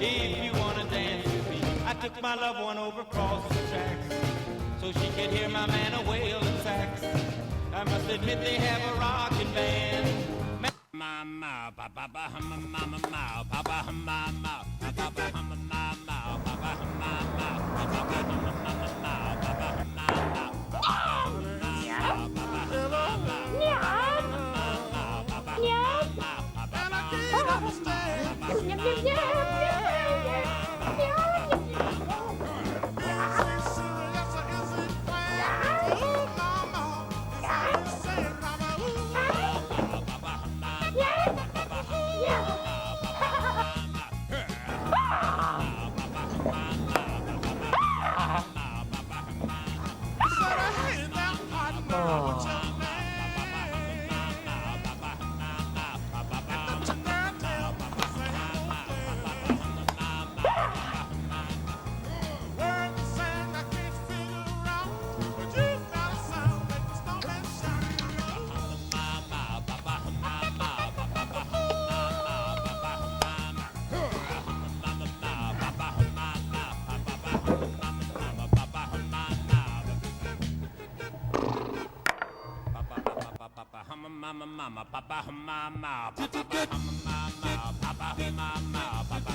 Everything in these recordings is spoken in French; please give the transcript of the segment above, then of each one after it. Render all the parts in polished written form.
if you wanna dance with me. I took my loved one over across the tracks so she could hear my man a wailing sax. I must admit they have a rockin' band. Mama, papa, mama, mama, papa, mama, papa, mama, mama, papa, mama, papa, mama, papa, mama, papa,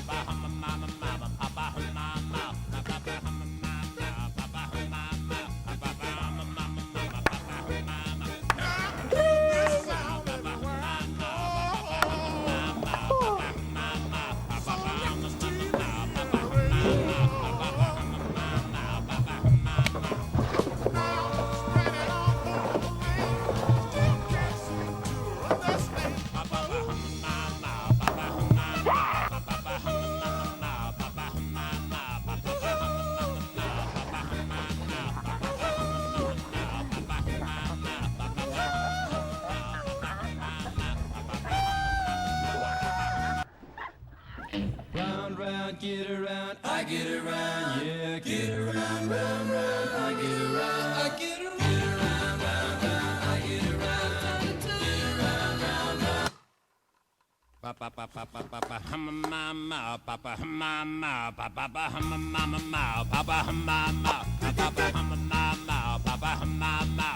mama, papa, mama, papa, mama, papa, mama, get around, I get around, yeah, get around, round, round, I get around, I get around, get around, round, round, I get around, get around, round, round. Papa, papa, papa, papa, mama, papa, mama, papa, mama, papa, mama, papa, mama, papa, mama, papa, mama, papa, mama,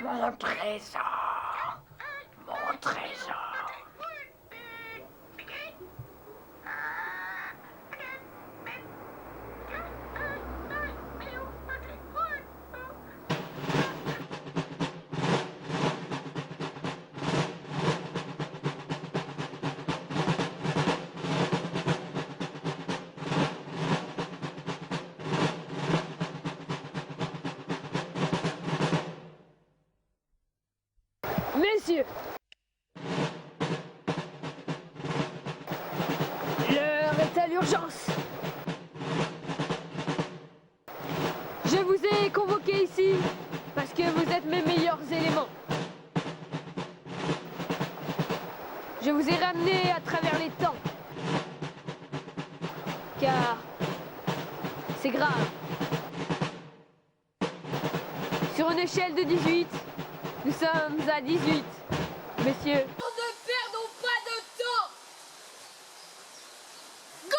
Mon trésor, mon trésor. Messieurs, l'heure est à l'urgence. Je vous ai convoqué ici parce que vous êtes mes meilleurs éléments. Je vous ai ramené à travers les temps. Car c'est grave. Sur une échelle de 18, nous sommes à 18, messieurs. Ne perdons pas de temps. Go!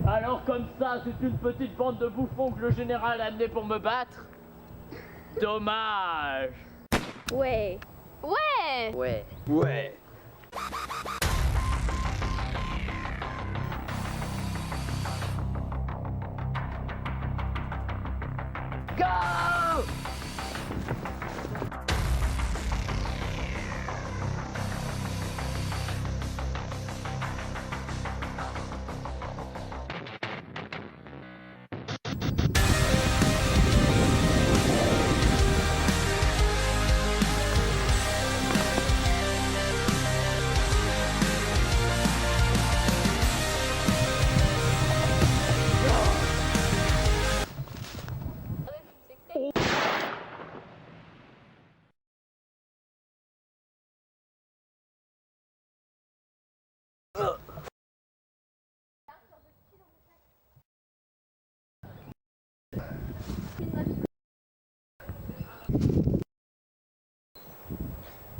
Alors comme ça, c'est une petite bande de bouffons que le général a amené pour me battre? Dommage. Ouais. Ouais. Ouais. Ouais. Go!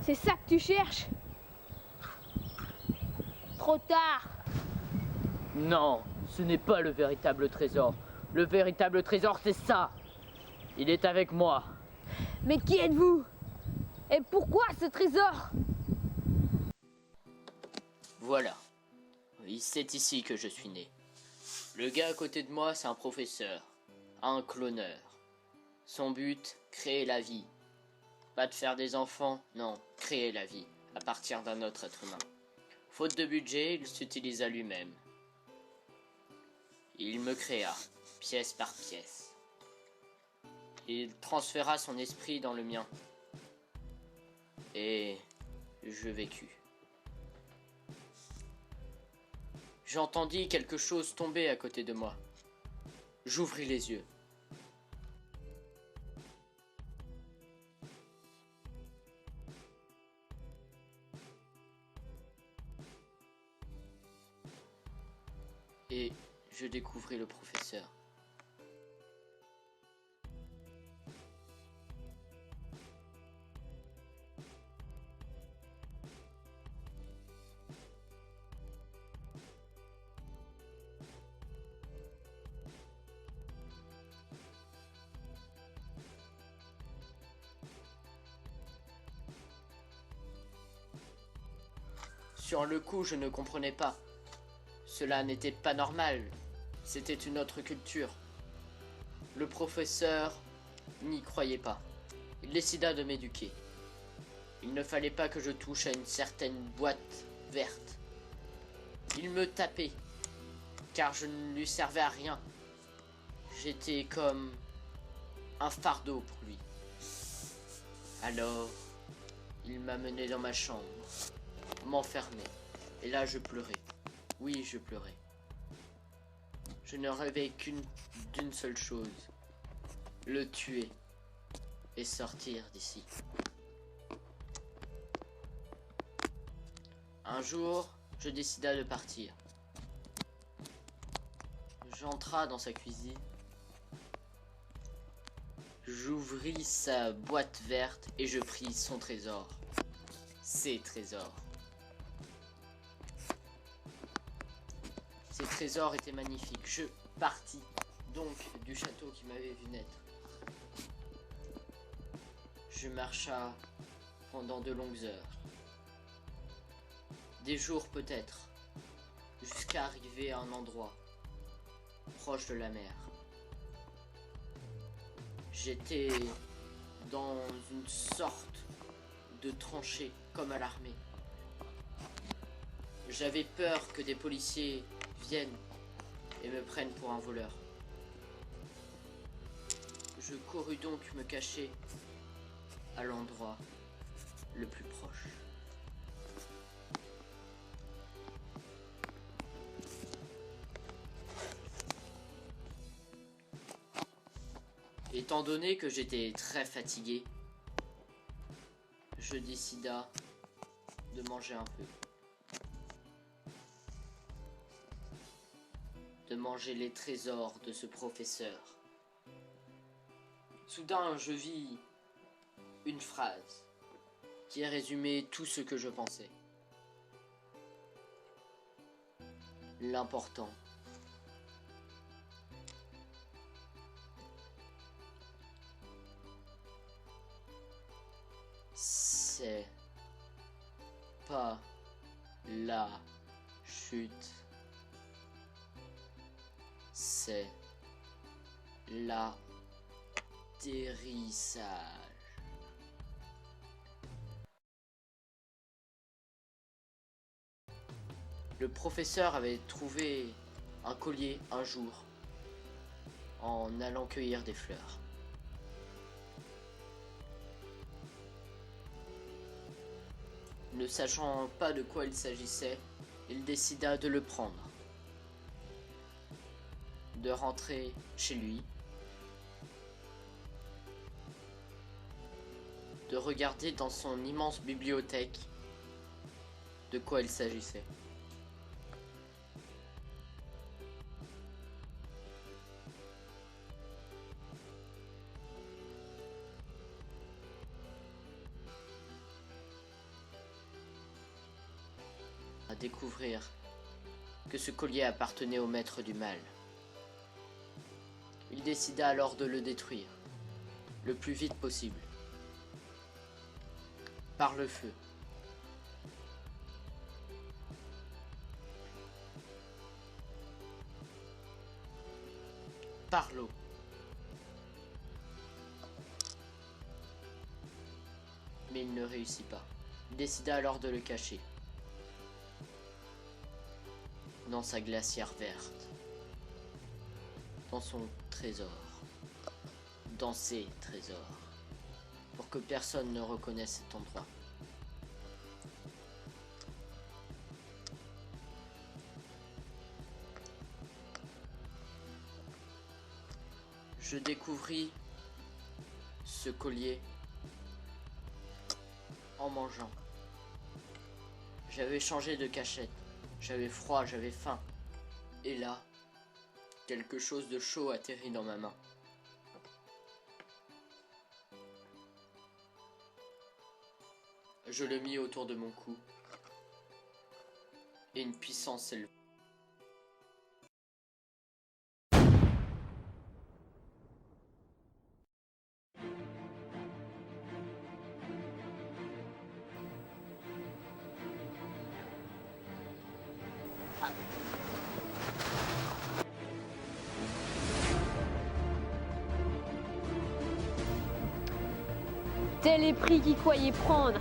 C'est ça que tu cherches? Trop tard. Non, ce n'est pas le véritable trésor. Le véritable trésor, c'est ça. Il est avec moi. Mais qui êtes-vous? Et pourquoi ce trésor? Voilà. Oui, c'est ici que je suis né. Le gars à côté de moi, c'est un professeur. Un cloneur. Son but, créer la vie. Pas de faire des enfants, non, créer la vie, à partir d'un autre être humain. Faute de budget, il s'utilisa lui-même. Il me créa, pièce par pièce. Il transféra son esprit dans le mien. Et je vécus. J'entendis quelque chose tomber à côté de moi. J'ouvris les yeux. Et je découvris le professeur. Sur le coup, je ne comprenais pas. Cela n'était pas normal. C'était une autre culture. Le professeur n'y croyait pas. Il décida de m'éduquer. Il ne fallait pas que je touche à une certaine boîte verte. Il me tapait, car je ne lui servais à rien. J'étais comme un fardeau pour lui. Alors, il m'a mené dans ma chambre, m'enfermait, et là je pleurais. Oui, je pleurais. Je ne rêvais d'une seule chose, le tuer et sortir d'ici. Un jour, je décida de partir. J'entra dans sa cuisine. J'ouvris sa boîte verte et je pris son trésor. Ses trésors. Ces trésors étaient magnifiques. Je partis donc du château qui m'avait vu naître. Je marcha pendant de longues heures. Des jours peut-être, jusqu'à arriver à un endroit proche de la mer. J'étais dans une sorte de tranchée comme à l'armée. J'avais peur que des policiers viennent et me prennent pour un voleur. Je courus donc me cacher à l'endroit le plus proche. Étant donné que j'étais très fatigué, je décida de manger un peu. De manger les trésors de ce professeur. Soudain, je vis une phrase qui résumait tout ce que je pensais. L'important, c'est pas la chute, c'est l'atterrissage. Le professeur avait trouvé un collier un jour en allant cueillir des fleurs. Ne sachant pas de quoi il s'agissait, il décida de le prendre, de rentrer chez lui, de regarder dans son immense bibliothèque de quoi il s'agissait. À découvrir que ce collier appartenait au maître du mal. Il décida alors de le détruire, le plus vite possible, par le feu. Par l'eau. Mais il ne réussit pas. Il décida alors de le cacher dans sa glacière verte, dans son trésor, dans ses trésors, pour que personne ne reconnaisse cet endroit. Je découvris ce collier en mangeant. J'avais changé de cachette. J'avais froid, j'avais faim. Et là, quelque chose de chaud atterrit dans ma main. Je le mis autour de mon cou. Et une puissance s'éleva. Tel est prix qu'il croyait prendre.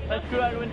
Parce que Halloween.